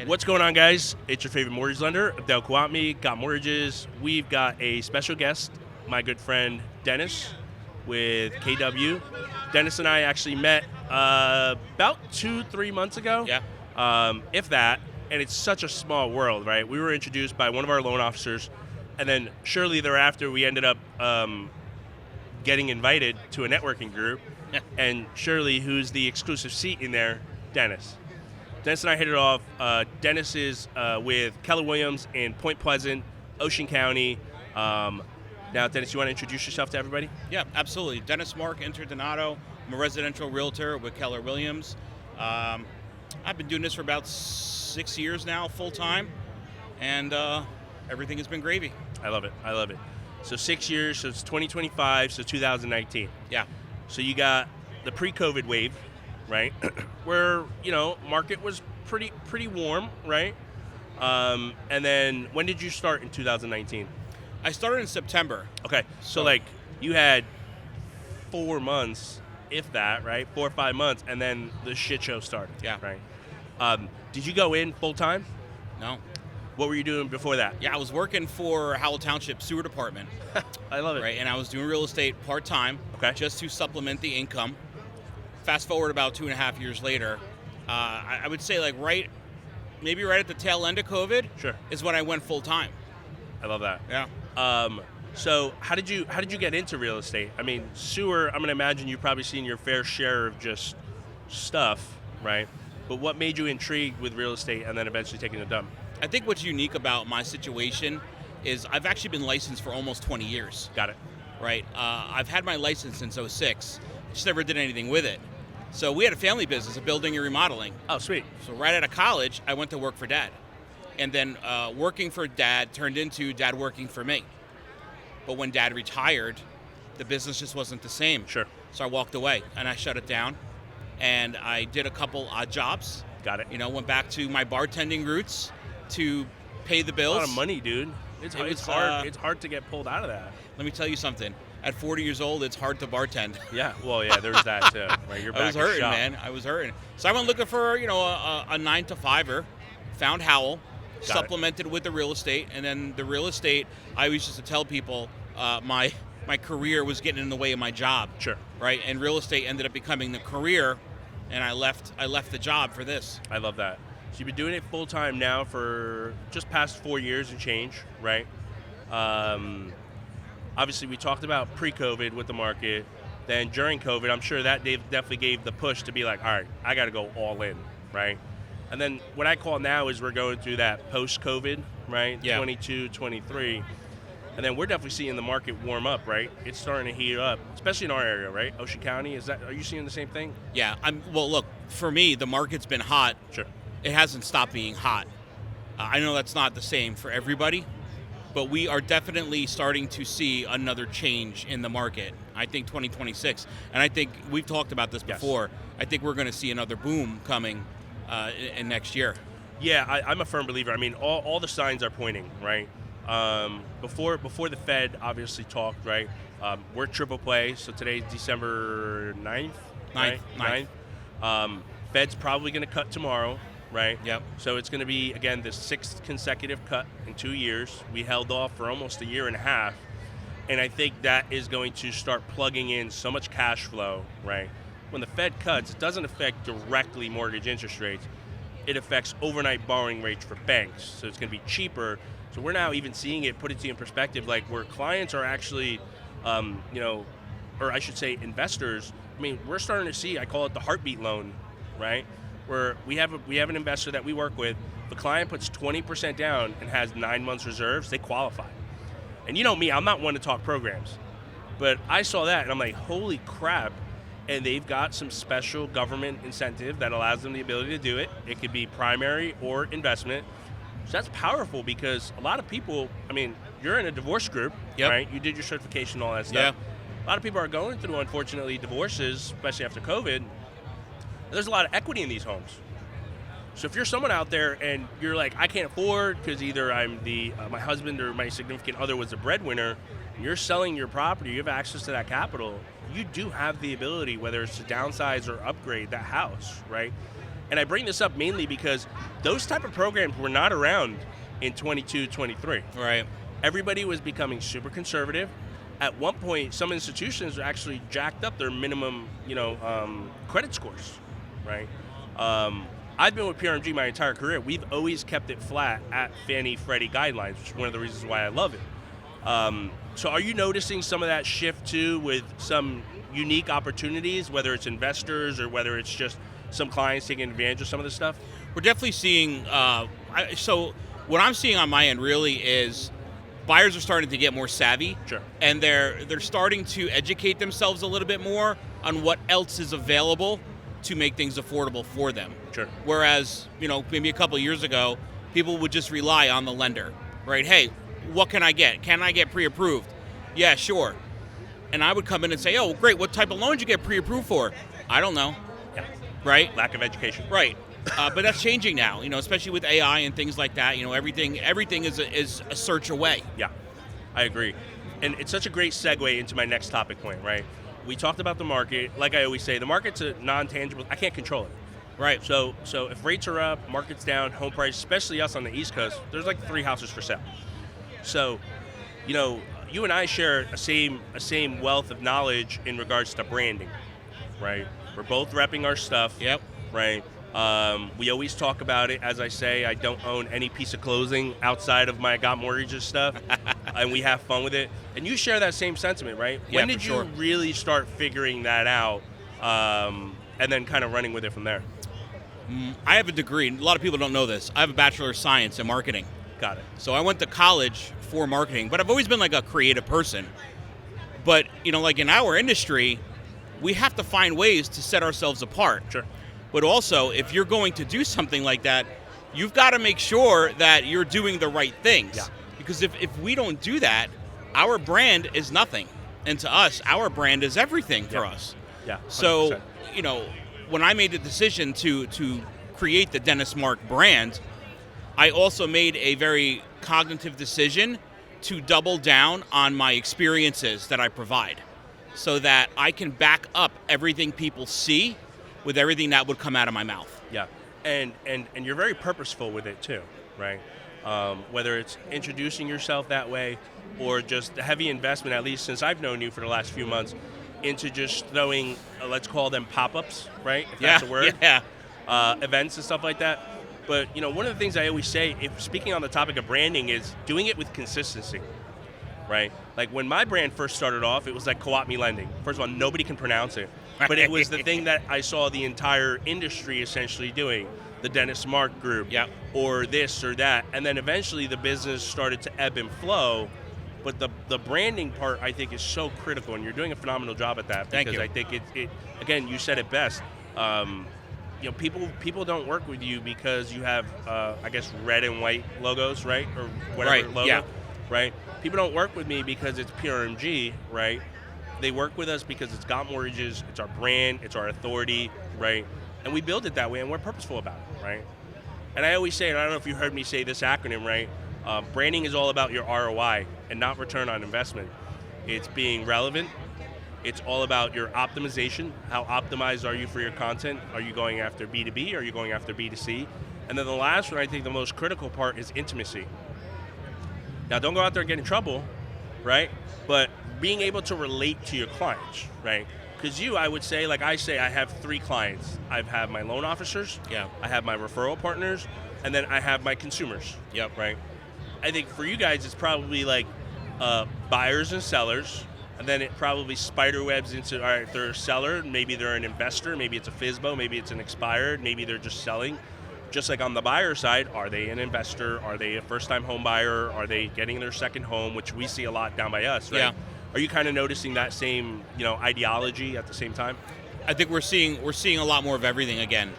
What's going on, guys? It's your favorite mortgage lender, Abdel Kouatmi, Got Mortgages. We've got a special guest, my good friend Dennis with KW. Dennis and I actually met about 2-3 months ago, if that, and it's such a small world, right? We were introduced by one of our loan officers, and then shortly thereafter we ended up getting invited to a networking group, and Shirley, who's the exclusive seat in there, Dennis. Dennis and I hit it off. Dennis is with Keller Williams in Point Pleasant, Ocean County. Now, Dennis, you want to introduce yourself to everybody? Yeah, absolutely. Dennis Mark Interdonato. I'm a residential realtor with Keller Williams. I've been doing this for about 6 years now, full-time, and everything has been gravy. I love it. I love it. So 6 years, so it's 2025, so 2019. Yeah. So you got the pre-COVID wave, right? Where, market was pretty warm, right? And then when did you start in 2019? I started in September. Okay. So you had 4 months, if that, right? 4 or 5 months, and then the shit show started. Yeah. Right. Did you go in full time? No. What were you doing before that? Yeah, I was working for Howell Township Sewer Department. I love it. Right, and I was doing real estate part-time, just to supplement the income. Fast forward about 2.5 years later, I would say maybe right at the tail end of COVID is when I went full-time. I love that. Yeah. So how did you get into real estate? I mean, sewer, I'm going to imagine you've probably seen your fair share of just stuff, right? But what made you intrigued with real estate and then eventually taking a dump? I think what's unique about my situation is I've actually been licensed for almost 20 years. Got it. Right. I've had my license since '06. Just never did anything with it. So we had a family business of building and remodeling. Oh, sweet. So right out of college, I went to work for Dad. And then working for Dad turned into Dad working for me. But when Dad retired, the business just wasn't the same. Sure. So I walked away and I shut it down. And I did a couple odd jobs. Got it. Went back to my bartending roots to pay the bills. A lot of money, dude. It's hard. It's hard to get pulled out of that. Let me tell you something. At 40 years old, it's hard to bartend. Yeah. Well, yeah. There's that too. Right. You're back. I was hurting, man. I was hurting. So I went looking for a 9-to-5er. Found Howell. Supplemented with the real estate, and then the real estate. I always used to tell people my career was getting in the way of my job. Sure. Right. And real estate ended up becoming the career, and I left the job for this. I love that. So you've been doing it full time now for just past 4 years and change, right? Obviously, we talked about pre-COVID with the market. Then during COVID, I'm sure that definitely gave the push to be like, all right, I got to go all in, right? And then what I call now is we're going through that post-COVID, right? Yeah. 22, 23. And then we're definitely seeing the market warm up, right? It's starting to heat up, especially in our area, right? Ocean County, are you seeing the same thing? Yeah. Well, look, for me, the market's been hot. Sure. It hasn't stopped being hot. I know that's not the same for everybody, but we are definitely starting to see another change in the market. I think 2026, and I think we've talked about this before. I think we're going to see another boom coming in next year. Yeah, I'm a firm believer. I mean, all the signs are pointing, right? Before the Fed obviously talked, right? We're triple play, so today's December 9th, right? 9th. Fed's probably going to cut tomorrow, right? Yep. So it's going to be, again, the 6th consecutive cut in 2 years. We held off for almost a year and a half, and I think that is going to start plugging in so much cash flow, right? When the Fed cuts, it doesn't affect directly mortgage interest rates. It affects overnight borrowing rates for banks, so it's going to be cheaper. So we're now even seeing it, put it in perspective, like where clients are actually, or I should say investors. I mean, we're starting to see, I call it the heartbeat loan, right? Where we have an investor that we work with. The client puts 20% down and has 9 months reserves, they qualify. And you know me, I'm not one to talk programs, but I saw that and I'm like, holy crap. And they've got some special government incentive that allows them the ability to do it. It could be primary or investment. So that's powerful because a lot of people, I mean, you're in a divorce group, right? You did your certification, all that stuff. A lot of people are going through, unfortunately, divorces, especially after COVID. There's a lot of equity in these homes. So if you're someone out there and you're like, I can't afford because either I'm my husband or my significant other was the breadwinner, and you're selling your property, you have access to that capital, you do have the ability, whether it's to downsize or upgrade that house, right? And I bring this up mainly because those type of programs were not around in 22, 23. Right. Everybody was becoming super conservative. At one point, some institutions actually jacked up their minimum, credit scores, right? I've been with PRMG my entire career. We've always kept it flat at Fannie Freddie guidelines, which is one of the reasons why I love it. So are you noticing some of that shift too with some unique opportunities, whether it's investors or whether it's just some clients taking advantage of some of this stuff? We're definitely seeing, so what I'm seeing on my end really is buyers are starting to get more savvy. Sure. And they're starting to educate themselves a little bit more on what else is available to make things affordable for them. Sure. Whereas, maybe a couple of years ago, people would just rely on the lender, right? Hey, what can I get? Can I get pre-approved? Yeah, sure. And I would come in and say, oh, great, what type of loan did you get pre-approved for? I don't know. Yeah. Right? Lack of education. Right. But that's changing now, especially with AI and things like that. Everything is a search away. Yeah, I agree. And it's such a great segue into my next topic point, right? We talked about the market. Like I always say, the market's a non-tangible. I can't control it. Right. So if rates are up, market's down, home price, especially us on the East Coast, there's like 3 houses for sale. So, you and I share a same wealth of knowledge in regards to branding, right? We're both repping our stuff. Yep. Right. We always talk about it. As I say, I don't own any piece of clothing outside of my Got Mortgages stuff, and we have fun with it. And you share that same sentiment, right? Yeah, when did you really start figuring that out, and then kind of running with it from there? I have a degree. A lot of people don't know this. I have a Bachelor of Science in marketing. Got it. So I went to college for marketing, but I've always been like a creative person. But, like in our industry, we have to find ways to set ourselves apart. Sure. But also, if you're going to do something like that, you've got to make sure that you're doing the right things. Yeah. Because if we don't do that, our brand is nothing. And to us, our brand is everything for us. Yeah. 100%. So, when I made the decision to create the Dennis Mark brand, I also made a very cognitive decision to double down on my experiences that I provide so that I can back up everything people see with everything that would come out of my mouth. Yeah, and you're very purposeful with it too, right? Whether it's introducing yourself that way or just the heavy investment, at least since I've known you for the last few months, into just throwing, let's call them pop-ups, right? If that's a word. Yeah. Events and stuff like that. But, one of the things I always say, if speaking on the topic of branding, is doing it with consistency, right? Like when my brand first started off, it was like Co-op Me Lending. First of all, nobody can pronounce it. But it was the thing that I saw the entire industry essentially doing, the Dennis Mark Group, yep. or this or that. And then eventually the business started to ebb and flow. But the branding part, I think, is so critical, and you're doing a phenomenal job at that. Thank you. I think it again, you said it best. People don't work with you because you have, I guess, red and white logos, right? Or whatever right. logo, yeah. right? People don't work with me because it's PRMG, right? They work with us because it's Got Mortgages, it's our brand, it's our authority, right? And we build it that way, and we're purposeful about it, right? And I always say, and I don't know if you heard me say this acronym, right? Branding is all about your ROI and not return on investment. It's being relevant. It's all about your optimization. How optimized are you for your content? Are you going after B2B? Are you going after B2C? And then the last one, I think the most critical part, is intimacy. Now, don't go out there and get in trouble, right? But being able to relate to your clients, right? Because I would say, like I say, I have 3 clients. I have my loan officers, Yeah. I have my referral partners, and then I have my consumers. Yep. Right? I think for you guys, it's probably like buyers and sellers, and then it probably spider webs into, all right, they're a seller, maybe they're an investor, maybe it's a FSBO, maybe it's an expired, maybe they're just selling. Just like on the buyer side, are they an investor? Are they a first-time home buyer? Are they getting their second home, which we see a lot down by us, right? Yeah. Are you kind of noticing that same, ideology at the same time? I think we're seeing a lot more of everything again.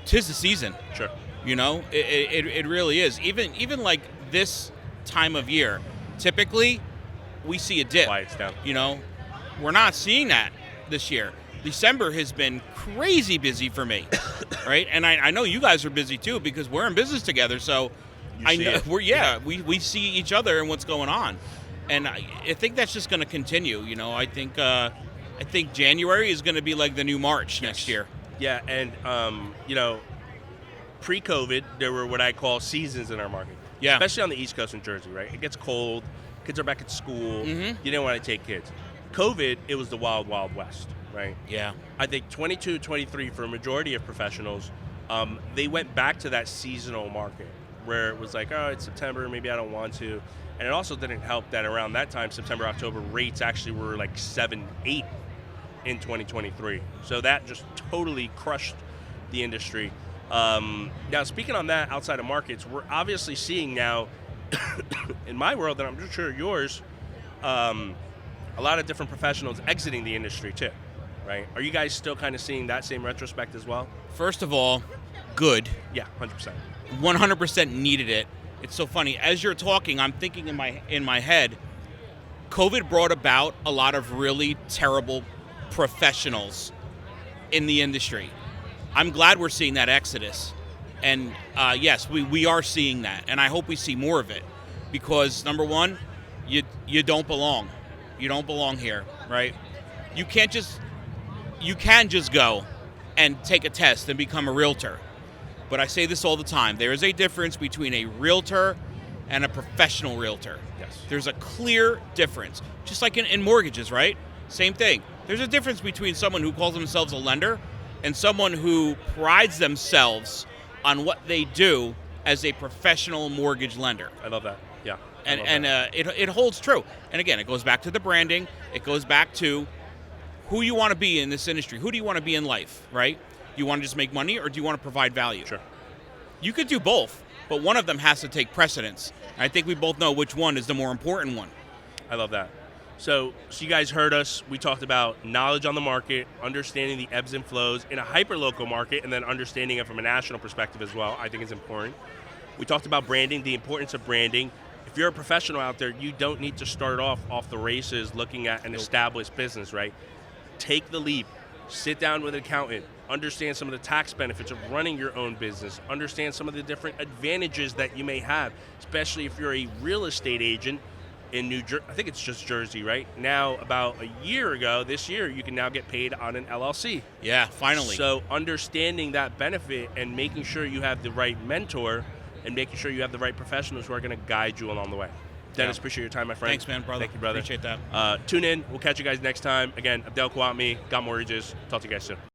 'Tis the season. Sure. It really is. Even like this time of year, typically we see a dip. Quiets down. We're not seeing that this year. December has been crazy busy for me, right? And I know you guys are busy too because we're in business together. So I know we see each other and what's going on, and I think that's just going to continue. I think I think January is going to be like the new March next year. Yeah, and pre-COVID, there were what I call seasons in our market. Yeah. Especially on the East Coast in Jersey, right? It gets cold. Kids are back at school. Mm-hmm. You didn't want to take kids. COVID, it was the wild, wild west, right? Yeah. I think 22, 23, for a majority of professionals, they went back to that seasonal market where it was like, oh, it's September, maybe I don't want to. And it also didn't help that around that time, September, October, rates actually were like 7, 8 in 2023. So that just totally crushed the industry. Now, speaking on that, outside of markets, we're obviously seeing now, in my world, and I'm sure yours, a lot of different professionals exiting the industry too, right? Are you guys still kind of seeing that same retrospect as well? First of all, good. Yeah, 100%. 100% needed it. It's so funny. As you're talking, I'm thinking in my head, COVID brought about a lot of really terrible professionals in the industry. I'm glad we're seeing that exodus. And yes, we are seeing that. And I hope we see more of it. Because, number one, you don't belong. You don't belong here, right? You can just go and take a test and become a realtor. But I say this all the time. There is a difference between a realtor and a professional realtor. Yes. There's a clear difference. Just like in mortgages, right? Same thing. There's a difference between someone who calls themselves a lender and someone who prides themselves on what they do as a professional mortgage lender. I love that. Yeah. It holds true. And again, it goes back to the branding. It goes back to who you want to be in this industry. Who do you want to be in life, right? Do you want to just make money or do you want to provide value? Sure. You could do both, but one of them has to take precedence. I think we both know which one is the more important one. I love that. So you guys heard us. We talked about knowledge on the market, understanding the ebbs and flows in a hyper-local market, and then understanding it from a national perspective as well, I think is important. We talked about branding, the importance of branding. If you're a professional out there, you don't need to start off the races looking at an established business, right? Take the leap. Sit down with an accountant. Understand some of the tax benefits of running your own business. Understand some of the different advantages that you may have, especially if you're a real estate agent in New Jersey. I think it's just Jersey, right? Now, about a year ago, this year, you can now get paid on an LLC. Yeah, finally. So understanding that benefit and making sure you have the right mentor and making sure you have the right professionals who are going to guide you along the way. Dennis, appreciate your time, my friend. Thanks, man, brother. Thank you, brother. Appreciate that. Tune in. We'll catch you guys next time. Again, Abdel Kouatmi, Got Mortgages. Talk to you guys soon.